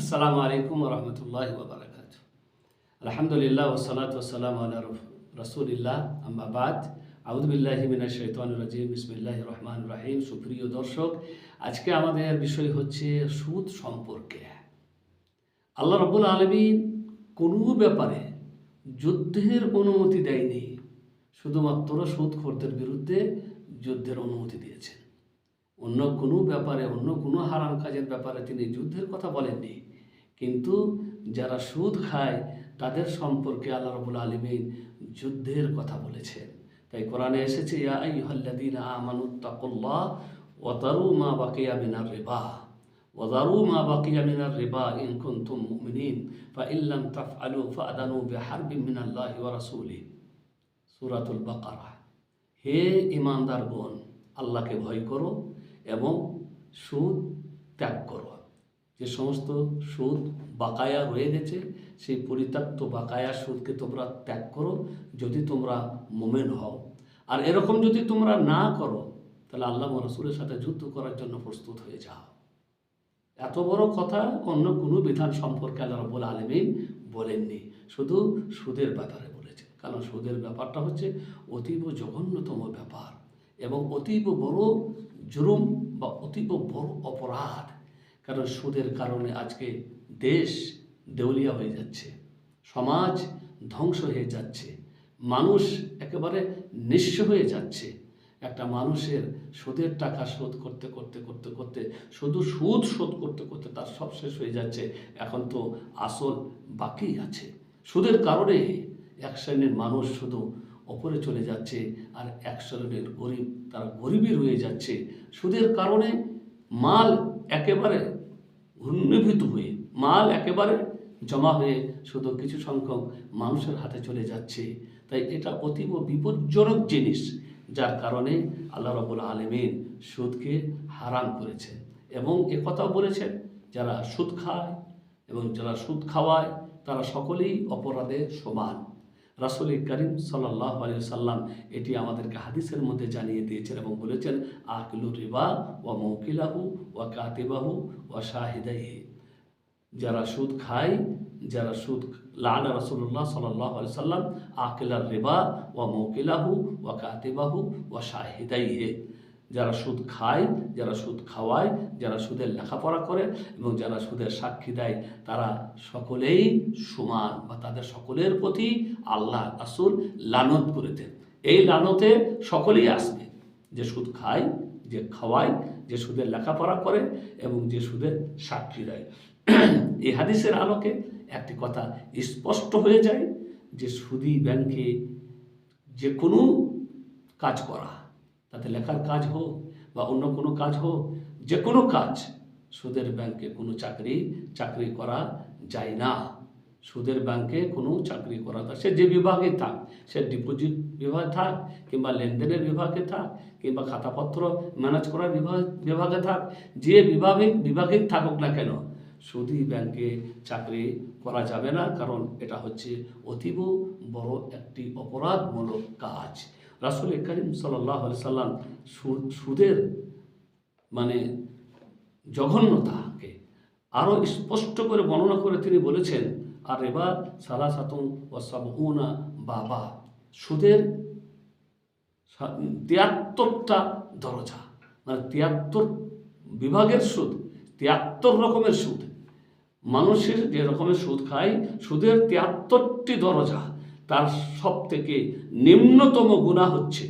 আসসালামু আলাইকুম রহমতুল্লাহ ওবরাকাত। আলহামদুলিল্লাহ ওসলাত ওসালাম আলা রসুলিল্লাহ, আম্মা বাদ। আউযুবিল্লাহি মিনাশ শাইতানির রাজিম, বিসমিল্লাহির রহমানির রহিম। সুপ্রিয় দর্শক, আজকে আমাদের বিষয় হচ্ছে সুদ সম্পর্কে। আল্লাহ রাব্বুল আলামিন কোনো ব্যাপারে যুদ্ধের অনুমতি দেয়নি, শুধুমাত্র সুদখোরদের বিরুদ্ধে যুদ্ধের অনুমতি দিয়েছেন। অন্য কোনো ব্যাপারে, অন্য কোনো হারাম কাজের ব্যাপারে তিনি যুদ্ধের কথা বলেননি, কিন্তু যারা সুদ খায় তাদের সম্পর্কে আল্লাহ রাব্বুল আলামিন যুদ্ধের কথা বলেছেন। তাই কোরআনে এসেছে, ইয়া আইয়ুহাল্লাযীনা আমানুত্তাকুল্লাহ ওয়া যারু মা বাকিয়া মিনার রিবা ওয়া যারু মা বাকিয়া মিনার রিবা ইন কুনতুম মুমিনিন ফাইন লাম তাফআলু ফাআযানু বিহারবিন মিনাল্লাহি ওয়া রাসূলিহি। সূরাতুল বাকারা। হে ঈমানদারগণ, আল্লাহকে ভয় করো এবং সুদ ত্যাগ করো। যে সমস্ত সুদ বাকায়া রয়ে গেছে, সেই পরিত্যক্ত বাকায়া সুদকে তোমরা ত্যাগ করো যদি তোমরা মুমিন হও। আর এরকম যদি তোমরা না করো, তাহলে আল্লাহ ও রাসূলের সাথে যুদ্ধ করার জন্য প্রস্তুত হয়ে যাও। এত বড় কথা অন্য কোনো বিধান সম্পর্কে আল্লাহ রাব্বুল আলামিন বলেননি, শুধু সুদের ব্যাপারে বলেছেন। কারণ সুদের ব্যাপারটা হচ্ছে অতীব জঘন্যতম ব্যাপার এবং অতীব বড় জুলুম বা অতীব বড় অপরাধ। কারণ সুদের কারণে আজকে দেশ দেউলিয়া হয়ে যাচ্ছে, সমাজ ধ্বংস হয়ে যাচ্ছে, মানুষ একেবারে নিঃস্ব হয়ে যাচ্ছে। একটা মানুষের সুদের টাকা শোধ করতে করতে করতে করতে শুধু সুদ শোধ করতে করতে তার সব শেষ হয়ে যাচ্ছে। এখন তো আসল বাকি আছে। সুদের কারণে এক শ্রেণীর মানুষ শুধু ওপরে চলে যাচ্ছে, আর এক শ্রেণীর গরিব, তারা গরিবই রয়ে যাচ্ছে। সুদের কারণে মাল একেবারে ঘূর্ণীভূত হয়ে, মাল একেবারে জমা হয়ে শুধু কিছু সংখ্যক মানুষের হাতে চলে যাচ্ছে। তাই এটা অতীব বিপজ্জনক জিনিস, যার কারণে আল্লাহ রাব্বুল আলামিন সুদকে হারাম করেছেন এবং একথাও বলেছেন, যারা সুদ খায় এবং যারা সুদ খাওয়ায় তারা সকলেই অপরাধে সমান। রাসূল করিম সাল্লাল্লাহু আলাইহি সাল্লাম এটি আমাদেরকে হাদিসের মধ্যে জানিয়ে দিয়েছেন এবং বলেছেন, আকিলুর রিবা ওয়া মুকিলাহু ওয়া কাতিবাহু ওয়া শাহিদাইহি। যারা সুদ খায়, যারা সুদ, লাআনা রাসূলুল্লাহ সাল্লাল্লাহু আলাইহি সাল্লাম আকিলার রিবা ওয়া মুকিলাহু ওয়া কাতিবাহু ওয়া শাহিদাইহি। যারা সুদ খায়, যারা সুদ খাওয়ায়, যারা সুদের লেখাপড়া করে এবং যারা সুদের সাক্ষী দেয়, তারা সকলেই সমান বা তাদের সকলের প্রতি আল্লাহ রাসূল লানত করেছেন। এই লানতে সকলেই আসবে, যে সুদ খায়, যে খাওয়ায়, যে সুদের লেখাপড়া করে এবং যে সুদের সাক্ষী দেয়। এই হাদিসের আলোকে একটি কথা স্পষ্ট হয়ে যায় যে সুদী ব্যাংকে যে কোনো কাজ করা, তাতে লেখার কাজ হোক বা অন্য কোনো কাজ হোক, যে কোনো কাজ, সুদের ব্যাংকে কোনো চাকরি করা যায় না। সুদের ব্যাংকে কোনো চাকরি করা, সে যে বিভাগে থাক, সে ডিপোজিট বিভাগে থাক কিংবা লেনদেনের বিভাগে থাক কিংবা খাতাপত্র ম্যানেজ করার বিভাগে থাক, যে বিভাগে থাকুক না কেন, সুদী ব্যাংকে চাকরি করা যাবে না। কারণ এটা হচ্ছে অতীব বড় একটি অপরাধমূলক কাজ। রাসূল করিম সাল্লাল্লাহু আলাইহি সাল্লাম সুদের মানে জঘন্যতাকে আরও স্পষ্ট করে বর্ণনা করে তিনি বলেছেন, আর রিবা সালাসাতুন ওয়া সাবউনা বাবা। সুদের 73টা দরজা, মানে 73 বিভাগের সুদ, 73 রকমের সুদ। মানুষের যে রকমের সুদ খায়, সুদের 73টি দরজা। তার সব থেকে নিম্নতম গুনাহ হচ্ছে,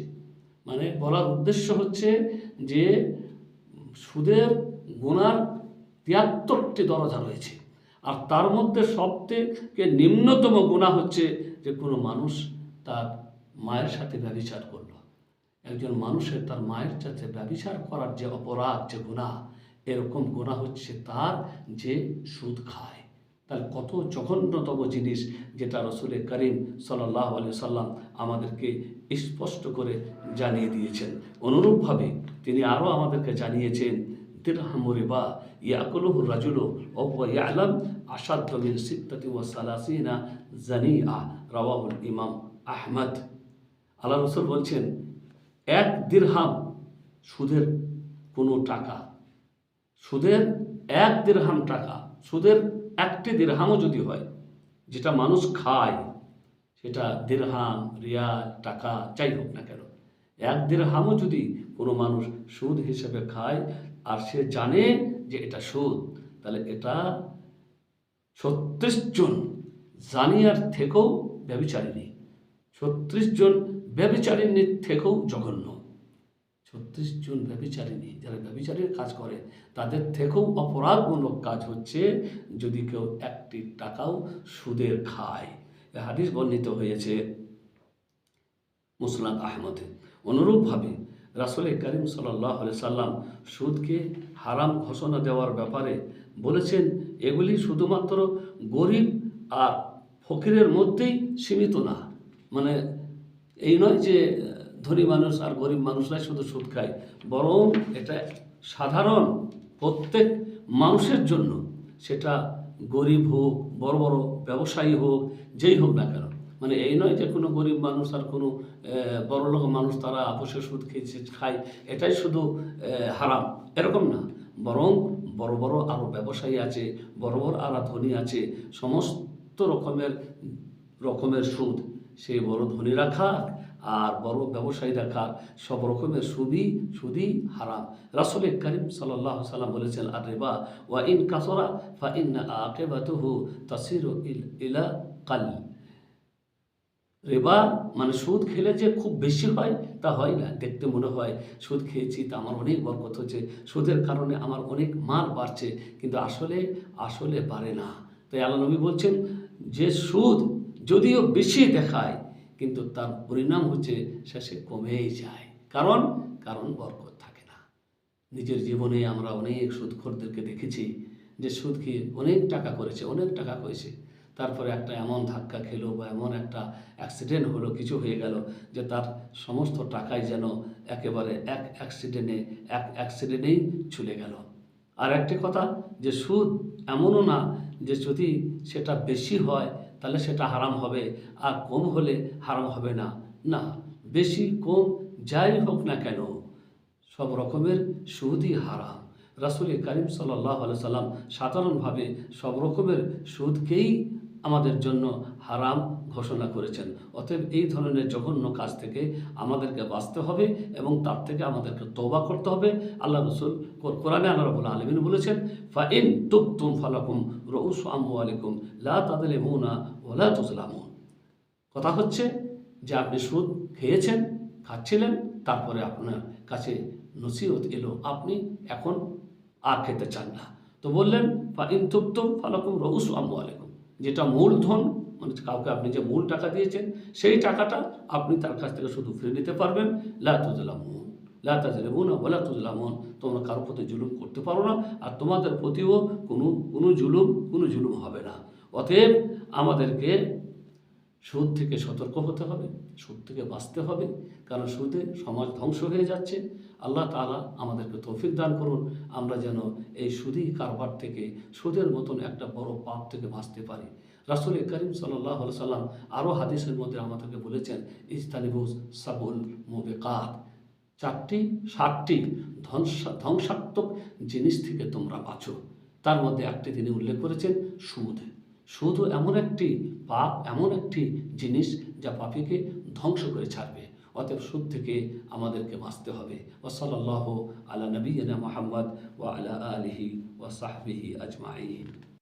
মানে বলার উদ্দেশ্য হচ্ছে যে সুদের গুনার 73টি দরজা রয়েছে, আর তার মধ্যে সব থেকে নিম্নতম গুনাহ হচ্ছে যে কোনো মানুষ তার মায়ের সাথে ব্যভিচার করল। একজন মানুষের তার মায়ের সাথে ব্যভিচার করার যে অপরাধ, যে গুনাহ, এরকম গুনাহ হচ্ছে তার যে সুদ খায়। তাহলে কত জঘন্যতম জিনিস, যেটা রাসূল করিম সাল্লাল্লাহু আলাইহি সাল্লাম আমাদেরকে স্পষ্ট করে জানিয়ে দিয়েছেন। অনুরূপভাবে তিনি আরও আমাদেরকে জানিয়েছেন, দিরহামু রিবা ইয়াকুলুহু রাজুলু ওয়া হুয়া ইয়ালাম আশাদ্দু মিন সিত্তাতি ওয়া সালাসিনা জানিআ, রাওয়াহুল ইমাম আহমদ। আল্লাহ রাসূল বলছেন, এক দিরহাম সুদের কোনো টাকা, সুদের 1 দিরহাম টাকা, সুদের একটি দিরহামও যদি হয়, যেটা মানুষ খায়, সেটা দিরহাম, রিয়াল, টাকা যাই হোক না কেন, এক দিরহামও যদি কোনো মানুষ সুদ হিসেবে খায় আর সে জানে যে এটা সুদ, তাহলে এটা 36 জন জানিয়ার থেকেও ব্যভিচারিণী, 36 জন ব্যভিচারিণীর থেকেও জঘন্য। 36 জন ব্যভিচারিণী, যারা ব্যভিচারীর কাজ করে, তাদের থেকেও অপরাধমূলক কাজ হচ্ছে যদি কেউ একটি টাকাও সুদের খায়। এই হাদিস বর্ণিত হয়েছে মুসনাদ আহমদে। অনুরূপভাবে রাসূল করিম সাল্লাল্লাহু আলাইহি সাল্লাম সুদকে হারাম ঘোষণা দেওয়ার ব্যাপারে বলেছেন, এগুলি শুধুমাত্র গরিব আর ফকিরের মধ্যেই সীমিত না। মানে এই নয় যে ধনী মানুষ আর গরিব মানুষরাই শুধু সুদ খায়, বরং এটা সাধারণ প্রত্যেক মানুষের জন্য, সেটা গরিব হোক, বড় বড় ব্যবসায়ী হোক, যেই হোক না কেন। মানে এই নয় যে কোনো গরিব মানুষ আর কোনো বড়লোক মানুষ তারা আপোষে সুদ খায়, এটাই শুধু হারাম, এরকম না। বরং বড় বড় আরও ব্যবসায়ী আছে, বড় বড় আরও ধনী আছে, সমস্ত রকমের সুদ, সে বড় ধনীরা খাক আর বড় ব্যবসায়ীরা খাক, সব রকমের সুদই হারাম। রাসূল করিম সাল্লাল্লাহু আলাইহি সাল্লাম বলেছেন, আর রিবা ওয়া ইন কাসরা ফা ইন্না আকিবাতুহু তাসিরু ইলা কাল। রিবা মানে সুদ খেলে যে খুব বেশি হয় তা হয় না। দেখতে মনে হয় সুদ খেয়েছি তা আমার অনেক বরকত হচ্ছে, সুদের কারণে আমার অনেক মাল বাড়ছে, কিন্তু আসলে বাড়ে না। তাই আল্লাহ নবী বলছেন যে সুদ যদিও বেশি দেখায়, কিন্তু তার পরিণাম হচ্ছে শেষে কমেই যায়, কারণ বরকত থাকে না। নিজের জীবনে আমরা অনেক সুদখোরদেরকে দেখেছি যে সুদ খেয়ে অনেক টাকা করেছে, অনেক টাকা হয়েছে, তারপরে একটা এমন ধাক্কা খেলো বা এমন একটা অ্যাক্সিডেন্ট হলো, কিছু হয়ে গেল যে তার সমস্ত টাকাই যেন একেবারে এক অ্যাক্সিডেন্টেই চলে গেল। আর একটি কথা, যে সুদ এমনও না যে যদি সেটা বেশি হয় তাহলে সেটা হারাম হবে আর কম হলে হারাম হবে না। না, বেশি কম যাই হোক না কেন, সব রকমের সুদই হারাম। রাসূল করিম সাল্লাল্লাহু আলাইহি সাল্লাম সাধারণভাবে সব রকমের সুদকেই আমাদের জন্য হারাম ঘোষণা করেছেন। অতএব এই ধরনের জঘন্য কাজ থেকে আমাদেরকে বাঁচতে হবে এবং তার থেকে আমাদেরকে তওবা করতে হবে। আল্লাহ রাসূল কোরআনে আল্লাহ রাব্বুল আলামিন বলেছেন, ফা ইন তুবতুম ফালাকুম রুউসু আমওয়ালিকুম লা তাযলিমুনা ওয়া লা তুযলামুন। কথা হচ্ছে যে আপনি সুদ খেয়েছেন, খাচ্ছিলেন, তারপরে আপনার কাছে নসিহত এলো, আপনি এখন আর খেতে চান না, তো বললেন ফা ইন তুবতুম ফালাকুম রুউসু আমওয়ালিকুম, যেটা মূলধন, মানে কাউকে আপনি যে মূল টাকা দিয়েছেন সেই টাকাটা আপনি তার কাছ থেকে শুধু ফিরে নিতে পারবেন। লা তাযলিমুনা ওয়া লা তুযলামুন, তোমরা কারোর প্রতি জুলুম করতে পারো না আর তোমাদের প্রতিও কোনো জুলুম হবে না। অতএব আমাদেরকে সুদ থেকে সতর্ক হতে হবে, সুদ থেকে বাঁচতে হবে, কারণ সুদে সমাজ ধ্বংস হয়ে যাচ্ছে। আল্লাহ তাআলা আমাদেরকে তৌফিক দান করুন, আমরা যেন এই সুদী কারবার থেকে, সুদের মতন একটা বড় পাপ থেকে বাঁচতে পারি। রাসূল করিম সাল্লাল্লাহু আলাইহি সাল্লাম আরও হাদিসের মধ্যে আমাদেরকে বলেছেন, ইজতানিবুস সাবুল মুবিকাত, 7টি ধ্বংসাত্মক জিনিস থেকে তোমরা বাঁচো। তার মধ্যে একটি তিনি উল্লেখ করেছেন সুদ। সুদও এমন একটি পাপ, এমন একটি জিনিস যা পাপীকে ধ্বংস করে ছাড়বে। অতএব সুদ থেকে আমাদেরকে বাঁচতে হবে। ওয়া সাল্লাল্লাহু আলা নবিয়িনা মুহাম্মদ ওয়া আলা আলিহি ওয়া সাহবিহি আজমাইন।